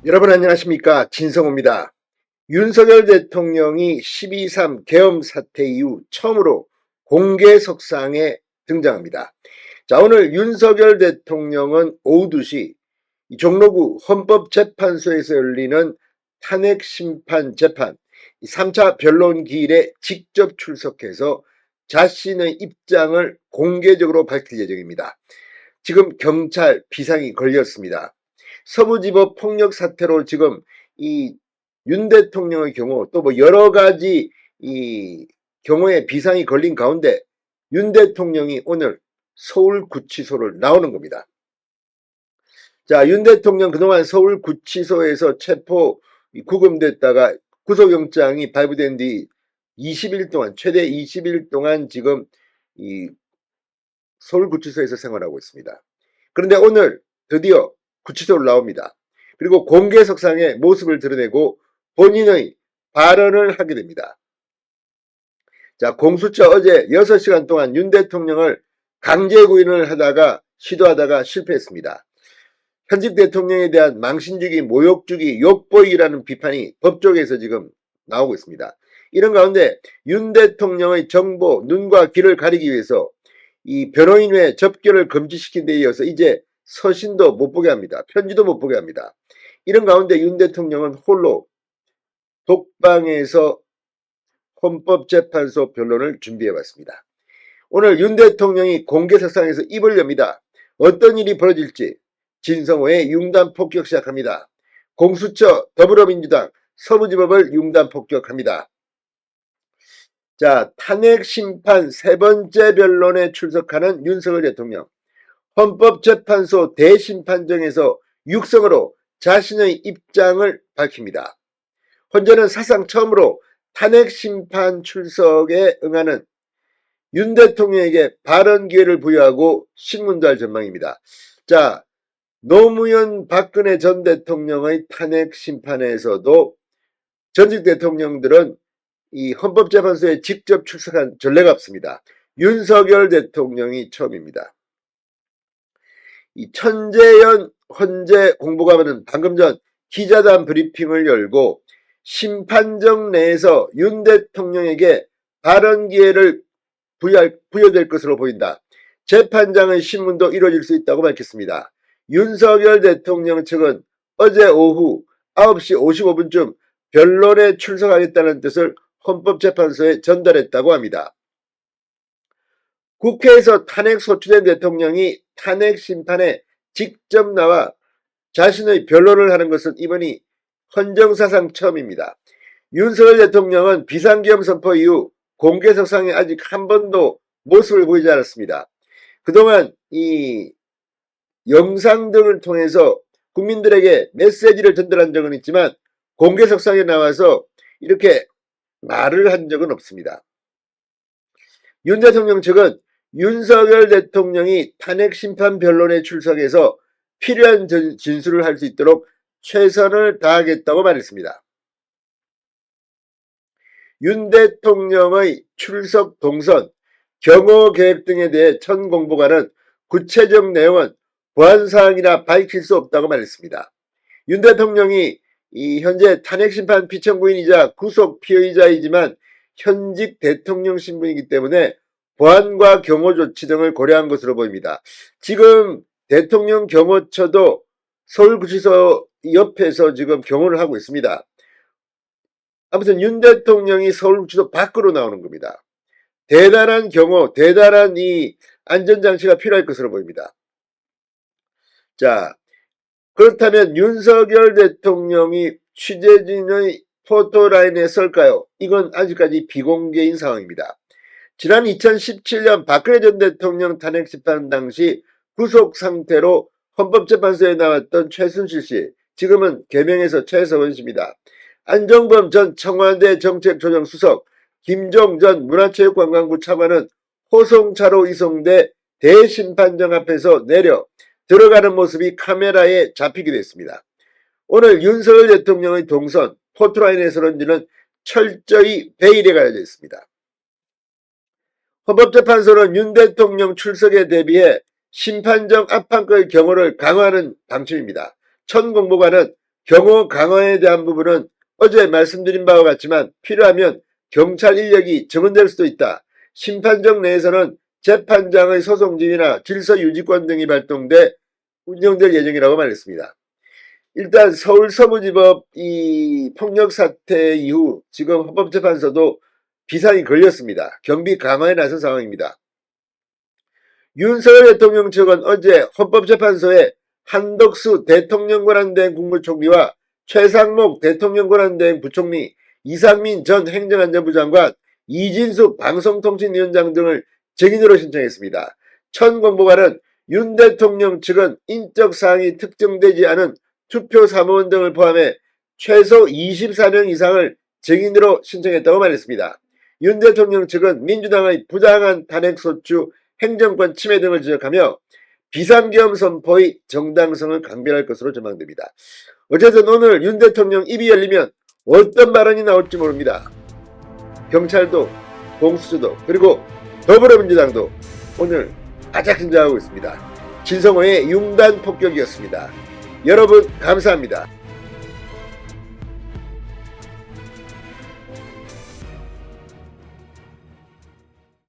여러분 안녕하십니까, 진성호입니다. 윤석열 대통령이 12.3 계엄 사태 이후 처음으로 공개석상에 등장합니다. 자, 오늘 윤석열 대통령은 오후 2시 종로구 헌법재판소에서 열리는 탄핵심판 재판 3차 변론기일에 직접 출석해서 자신의 입장을 공개적으로 밝힐 예정입니다. 지금 경찰 비상이 걸렸습니다. 서부지법 폭력 사태로 지금 이 윤 대통령의 경우 또 뭐 여러 가지 이 경우에 비상이 걸린 가운데 윤 대통령이 오늘 서울구치소를 나오는 겁니다. 자, 윤 대통령 그동안 서울구치소에서 체포 구금됐다가 구속영장이 발부된 뒤 20일 동안, 최대 20일 동안 지금 이 서울구치소에서 생활하고 있습니다. 그런데 오늘 드디어 구치소로 나옵니다. 그리고 공개석상에 모습을 드러내고 본인의 발언을 하게 됩니다. 자, 공수처 어제 6시간 동안 윤 대통령을 강제 구인을 시도하다가 실패했습니다. 현직 대통령에 대한 망신주기, 모욕주기, 욕보이라는 비판이 법조계에서 지금 나오고 있습니다. 이런 가운데 윤 대통령의 정보, 눈과 귀를 가리기 위해서 이 변호인 외 접견을 금지시킨 데 이어서 이제 서신도 못 보게 합니다. 편지도 못 보게 합니다. 이런 가운데 윤 대통령은 홀로 독방에서 헌법재판소 변론을 준비해봤습니다. 오늘 윤 대통령이 공개석상에서 입을 엽니다. 어떤 일이 벌어질지 진성호의 융단 폭격 시작합니다. 공수처, 더불어민주당, 서부지법을 융단 폭격합니다. 자, 탄핵심판 세 번째 변론에 출석하는 윤석열 대통령. 헌법재판소 대심판정에서 육성으로 자신의 입장을 밝힙니다. 헌재는 사상 처음으로 탄핵심판 출석에 응하는 윤 대통령에게 발언 기회를 부여하고 신문도 할 전망입니다. 자, 노무현 박근혜 전 대통령의 탄핵심판에서도 전직 대통령들은 이 헌법재판소에 직접 출석한 전례가 없습니다. 윤석열 대통령이 처음입니다. 이 천재연 헌재 공보관은 방금 전 기자단 브리핑을 열고 심판정 내에서 윤 대통령에게 발언 기회를 부여될 것으로 보인다. 재판장의 신문도 이뤄질 수 있다고 밝혔습니다. 윤석열 대통령 측은 어제 오후 9시 55분쯤 변론에 출석하겠다는 뜻을 헌법재판소에 전달했다고 합니다. 국회에서 탄핵 소추된 대통령이 탄핵 심판에 직접 나와 자신의 변론을 하는 것은 이번이 헌정사상 처음입니다. 윤석열 대통령은 비상계엄 선포 이후 공개석상에 아직 한 번도 모습을 보이지 않았습니다. 그동안 이 영상 등을 통해서 국민들에게 메시지를 전달한 적은 있지만 공개석상에 나와서 이렇게 말을 한 적은 없습니다. 윤 대통령 측은 윤석열 대통령이 탄핵심판 변론에 출석해서 필요한 진술을 할 수 있도록 최선을 다하겠다고 말했습니다. 윤 대통령의 출석 동선, 경호 계획 등에 대해 천 공보관은 구체적 내용은 보안사항이라 밝힐 수 없다고 말했습니다. 윤 대통령이 현재 탄핵심판 피청구인이자 구속 피의자이지만 현직 대통령 신분이기 때문에 보안과 경호 조치 등을 고려한 것으로 보입니다. 지금 대통령 경호처도 서울구치소 옆에서 지금 경호를 하고 있습니다. 아무튼 윤 대통령이 서울구치소 밖으로 나오는 겁니다. 대단한 경호, 대단한 이 안전장치가 필요할 것으로 보입니다. 자, 그렇다면 윤석열 대통령이 취재진의 포토라인에 썰까요? 이건 아직까지 비공개인 상황입니다. 지난 2017년 박근혜 전 대통령 탄핵심판 당시 구속 상태로 헌법재판소에 나왔던 최순실 씨, 지금은 개명해서 최서원 씨입니다. 안종범 전 청와대 정책조정수석, 김종 전 문화체육관광부 차관은 호송차로 이송돼 대심판정 앞에서 내려 들어가는 모습이 카메라에 잡히기도 했습니다. 오늘 윤석열 대통령의 동선, 포토라인에서는지는 철저히 베일에 가려져 있습니다. 헌법재판소는 윤 대통령 출석에 대비해 심판정 앞판거의 경호를 강화하는 방침입니다. 천 공보관은 경호 강화에 대한 부분은 어제 말씀드린 바와 같지만 필요하면 경찰 인력이 증원될 수도 있다. 심판정 내에서는 재판장의 소송 지휘나 질서 유지권 등이 발동돼 운영될 예정이라고 말했습니다. 일단 서울 서부지법 이 폭력 사태 이후 지금 헌법재판소도 비상이 걸렸습니다. 경비 강화에 나선 상황입니다. 윤석열 대통령 측은 어제 헌법재판소에 한덕수 대통령 권한대행 국무총리와 최상목 대통령 권한대행 부총리, 이상민 전 행정안전부 장관, 이진숙 방송통신위원장 등을 증인으로 신청했습니다. 천 공보관은 윤 대통령 측은 인적 사항이 특정되지 않은 투표 사무원 등을 포함해 최소 24명 이상을 증인으로 신청했다고 말했습니다. 윤 대통령 측은 민주당의 부당한 탄핵소추, 행정권 침해 등을 지적하며 비상계엄 선포의 정당성을 강변할 것으로 전망됩니다. 어쨌든 오늘 윤 대통령 입이 열리면 어떤 발언이 나올지 모릅니다. 경찰도 공수처도 그리고 더불어민주당도 오늘 바짝 긴장하고 있습니다. 진성호의 융단 폭격이었습니다. 여러분 감사합니다.